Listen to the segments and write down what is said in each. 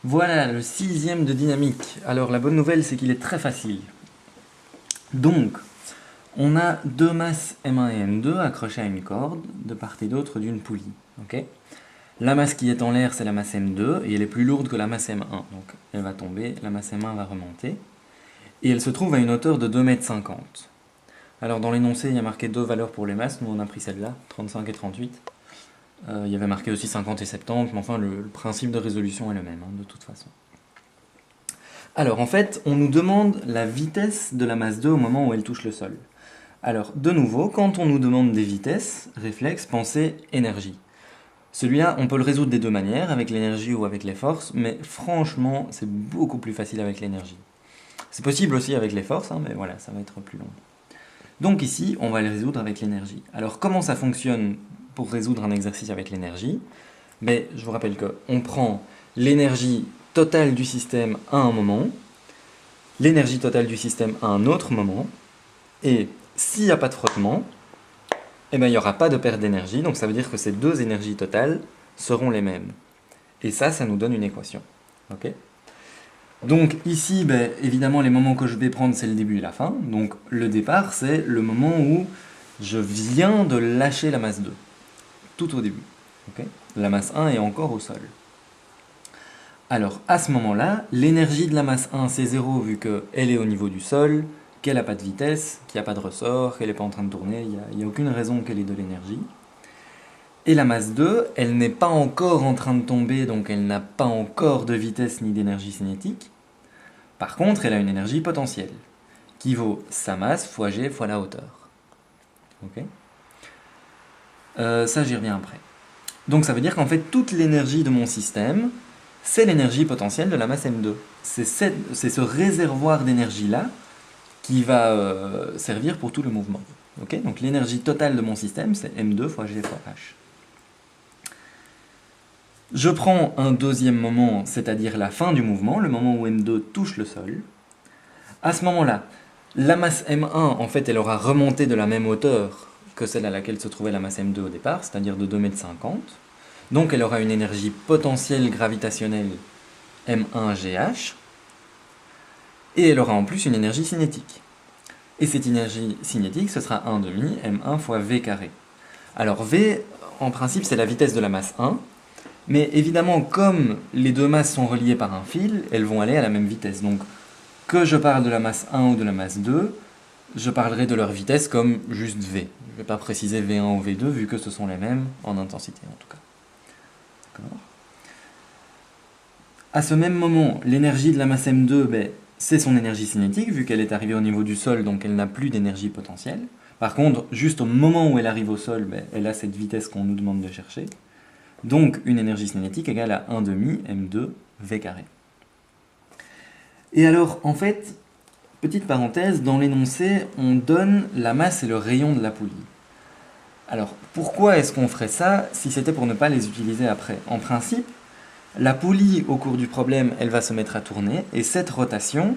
Voilà, le sixième de dynamique. Alors la bonne nouvelle, c'est qu'il est très facile. Donc, on a deux masses M1 et M2 accrochées à une corde de part et d'autre d'une poulie. Ok. La masse qui est en l'air, c'est la masse M2, et elle est plus lourde que la masse M1. Donc elle va tomber, la masse M1 va remonter. Et elle se trouve à une hauteur de 2,50 m. Alors dans l'énoncé, il y a marqué deux valeurs pour les masses, nous on a pris celle-là, 35 et 38. Il y avait marqué aussi 50 et 70, mais enfin le principe de résolution est le même, de toute façon. Alors en fait, on nous demande la vitesse de la masse 2 au moment où elle touche le sol. Alors de nouveau, quand on nous demande des vitesses, réflexe, pensée, énergie. Celui-là, on peut le résoudre des deux manières, avec l'énergie ou avec les forces, mais franchement, c'est beaucoup plus facile avec l'énergie. C'est possible aussi avec les forces, mais voilà, ça va être plus long. Donc ici, on va le résoudre avec l'énergie. Alors comment ça fonctionne pour résoudre un exercice avec l'énergie? Je vous rappelle qu'on prend l'énergie totale du système à un moment, l'énergie totale du système à un autre moment, et s'il n'y a pas de frottement, il n'y aura pas de perte d'énergie, donc ça veut dire que ces deux énergies totales seront les mêmes. Et ça nous donne une équation. Ok. Donc ici, évidemment, les moments que je vais prendre, c'est le début et la fin. Donc le départ, c'est le moment où je viens de lâcher la masse 2, tout au début. Okay. La masse 1 est encore au sol. Alors à ce moment-là, l'énergie de la masse 1, c'est 0 vu qu'elle est au niveau du sol, qu'elle n'a pas de vitesse, qu'il n'y a pas de ressort, qu'elle n'est pas en train de tourner, il n'y a aucune raison qu'elle ait de l'énergie. Et la masse 2, elle n'est pas encore en train de tomber, donc elle n'a pas encore de vitesse ni d'énergie cinétique. Par contre, elle a une énergie potentielle, qui vaut sa masse fois g fois la hauteur. Ok. Ça, j'y reviens après. Donc ça veut dire qu'en fait, toute l'énergie de mon système, c'est l'énergie potentielle de la masse M2. C'est ce réservoir d'énergie-là qui va servir pour tout le mouvement. Okay. Donc l'énergie totale de mon système, c'est M2 fois G fois H. Je prends un deuxième moment, c'est-à-dire la fin du mouvement, le moment où M2 touche le sol. À ce moment-là, la masse M1, en fait, elle aura remonté de la même hauteur que celle à laquelle se trouvait la masse M2 au départ, c'est-à-dire de 2,50 m. Donc elle aura une énergie potentielle gravitationnelle M1GH, et elle aura en plus une énergie cinétique. Et cette énergie cinétique, ce sera 1,5 M1 fois V carré. Alors V, en principe, c'est la vitesse de la masse 1, mais évidemment, comme les deux masses sont reliées par un fil, elles vont aller à la même vitesse. Donc, que je parle de la masse 1 ou de la masse 2, je parlerai de leur vitesse comme juste V. Je ne vais pas préciser V1 ou V2, vu que ce sont les mêmes, en intensité en tout cas. D'accord. À ce même moment, l'énergie de la masse M2, c'est son énergie cinétique, vu qu'elle est arrivée au niveau du sol, donc elle n'a plus d'énergie potentielle. Par contre, juste au moment où elle arrive au sol, elle a cette vitesse qu'on nous demande de chercher. Donc une énergie cinétique égale à 1,5 M2 V carré. Et alors, en fait, petite parenthèse, dans l'énoncé, on donne la masse et le rayon de la poulie. Alors, pourquoi est-ce qu'on ferait ça si c'était pour ne pas les utiliser après? En principe, la poulie, au cours du problème, elle va se mettre à tourner, et cette rotation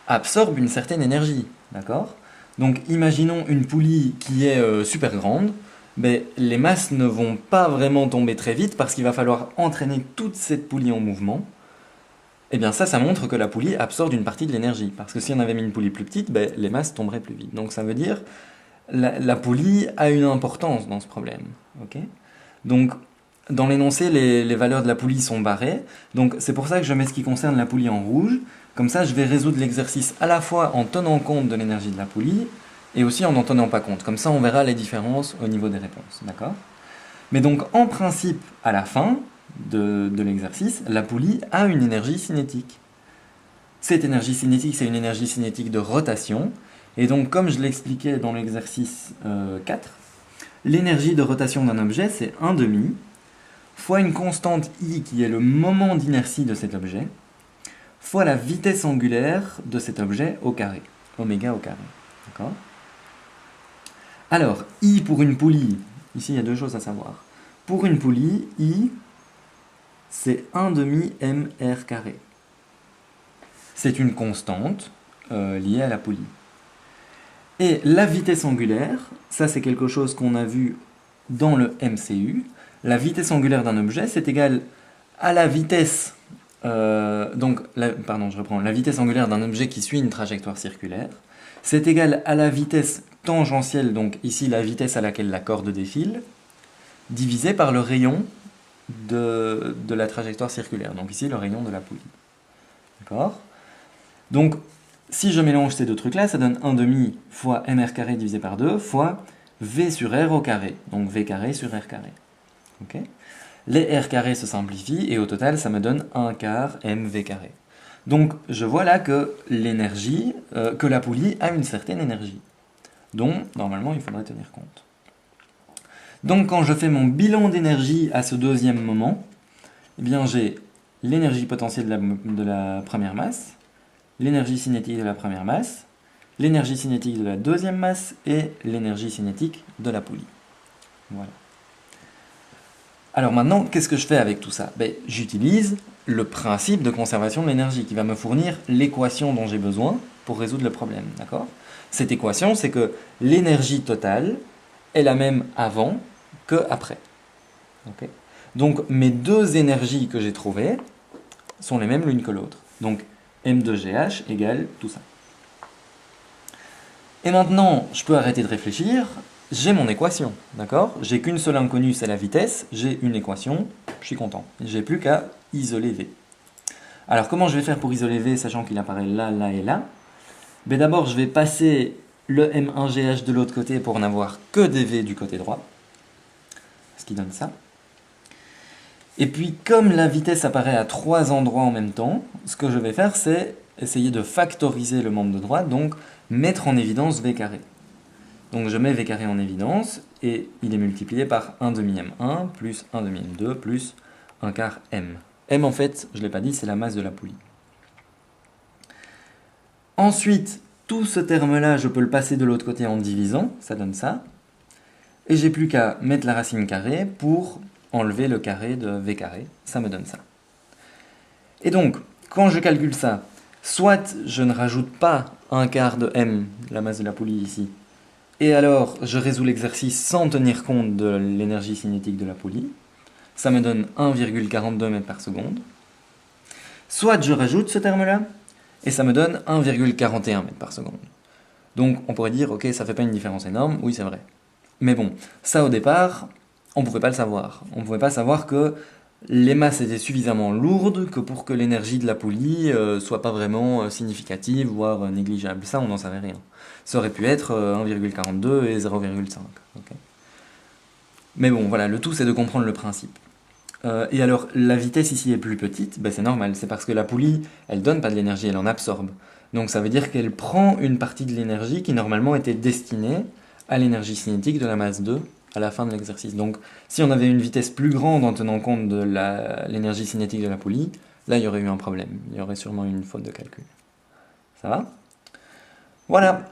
absorbe une certaine énergie, d'accord? Donc, imaginons une poulie qui est super grande, les masses ne vont pas vraiment tomber très vite parce qu'il va falloir entraîner toute cette poulie en mouvement. Et bien ça montre que la poulie absorbe une partie de l'énergie. Parce que si on avait mis une poulie plus petite, les masses tomberaient plus vite. Donc ça veut dire la poulie a une importance dans ce problème. Okay. Donc dans l'énoncé, les valeurs de la poulie sont barrées. Donc c'est pour ça que je mets ce qui concerne la poulie en rouge. Comme ça, je vais résoudre l'exercice à la fois en tenant compte de l'énergie de la poulie et aussi en n'en tenant pas compte. Comme ça, on verra les différences au niveau des réponses. D'accord ? Mais donc, en principe, à la fin de l'exercice, la poulie a une énergie cinétique. Cette énergie cinétique, c'est une énergie cinétique de rotation. Et donc, comme je l'expliquais dans l'exercice 4, l'énergie de rotation d'un objet, c'est 1,5 fois une constante I qui est le moment d'inertie de cet objet, fois la vitesse angulaire de cet objet au carré, oméga au carré. D'accord ? Alors, I pour une poulie, ici il y a deux choses à savoir. Pour une poulie, I, c'est 1,5 mr carré. C'est une constante liée à la poulie. Et la vitesse angulaire, ça c'est quelque chose qu'on a vu dans le MCU. La vitesse angulaire d'un objet, c'est égal à la vitesse pardon, je reprends. La vitesse angulaire d'un objet qui suit une trajectoire circulaire, c'est égal à la vitesse tangentielle, donc ici la vitesse à laquelle la corde défile, divisé par le rayon de la trajectoire circulaire, donc ici le rayon de la poulie. D'accord? Donc, si je mélange ces deux trucs-là, ça donne 1 demi fois mr carré divisé par 2 fois v sur r au carré, donc v carré sur r carré. Ok? Les r carrés se simplifient et au total, ça me donne 1 quart mv carré. Donc, je vois là que l'énergie, que la poulie a une certaine énergie, dont normalement il faudrait tenir compte. Donc, quand je fais mon bilan d'énergie à ce deuxième moment, eh bien j'ai l'énergie potentielle de la première masse, l'énergie cinétique de la première masse, l'énergie cinétique de la deuxième masse et l'énergie cinétique de la poulie. Voilà. Alors maintenant, qu'est-ce que je fais avec tout ça? J'utilise le principe de conservation de l'énergie qui va me fournir l'équation dont j'ai besoin pour résoudre le problème. D'accord? Cette équation, c'est que l'énergie totale est la même avant que après. Okay? Donc mes deux énergies que j'ai trouvées sont les mêmes l'une que l'autre. Donc M2GH égale tout ça. Et maintenant, je peux arrêter de réfléchir, j'ai mon équation, d'accord? J'ai qu'une seule inconnue, c'est la vitesse, j'ai une équation, je suis content. J'ai plus qu'à isoler V. Alors comment je vais faire pour isoler V, sachant qu'il apparaît là, là et là? D'abord, je vais passer le M1GH de l'autre côté pour n'avoir que des V du côté droit, ce qui donne ça. Et puis, comme la vitesse apparaît à 3 endroits en même temps, ce que je vais faire, c'est essayer de factoriser le membre de droite, donc mettre en évidence V carré. Donc je mets V carré en évidence, et il est multiplié par 1 demi M1, plus 1 demi M2, plus 1 quart M. M, en fait, je ne l'ai pas dit, c'est la masse de la poulie. Ensuite, tout ce terme-là, je peux le passer de l'autre côté en divisant, ça donne ça. Et j'ai plus qu'à mettre la racine carrée pour enlever le carré de V carré, ça me donne ça. Et donc, quand je calcule ça, soit je ne rajoute pas 1 quart de M, la masse de la poulie ici, et alors je résous l'exercice sans tenir compte de l'énergie cinétique de la poulie, ça me donne 1,42 mètres par seconde, soit je rajoute ce terme-là, et ça me donne 1,41 mètres par seconde. Donc on pourrait dire, ok, ça fait pas une différence énorme, oui c'est vrai. Mais bon, ça au départ, on ne pouvait pas le savoir. On ne pouvait pas savoir que les masses étaient suffisamment lourdes que pour que l'énergie de la poulie soit pas vraiment significative, voire négligeable. Ça, on n'en savait rien. Ça aurait pu être 1,42 et 0,5. Okay. Mais bon, voilà, le tout c'est de comprendre le principe. Et alors, la vitesse ici est plus petite, c'est normal, c'est parce que la poulie, elle donne pas de l'énergie, elle en absorbe. Donc ça veut dire qu'elle prend une partie de l'énergie qui normalement était destinée à l'énergie cinétique de la masse 2 à la fin de l'exercice. Donc si on avait une vitesse plus grande en tenant compte de l'énergie cinétique de la poulie, là il y aurait eu un problème, il y aurait sûrement eu une faute de calcul. Ça va? Voilà.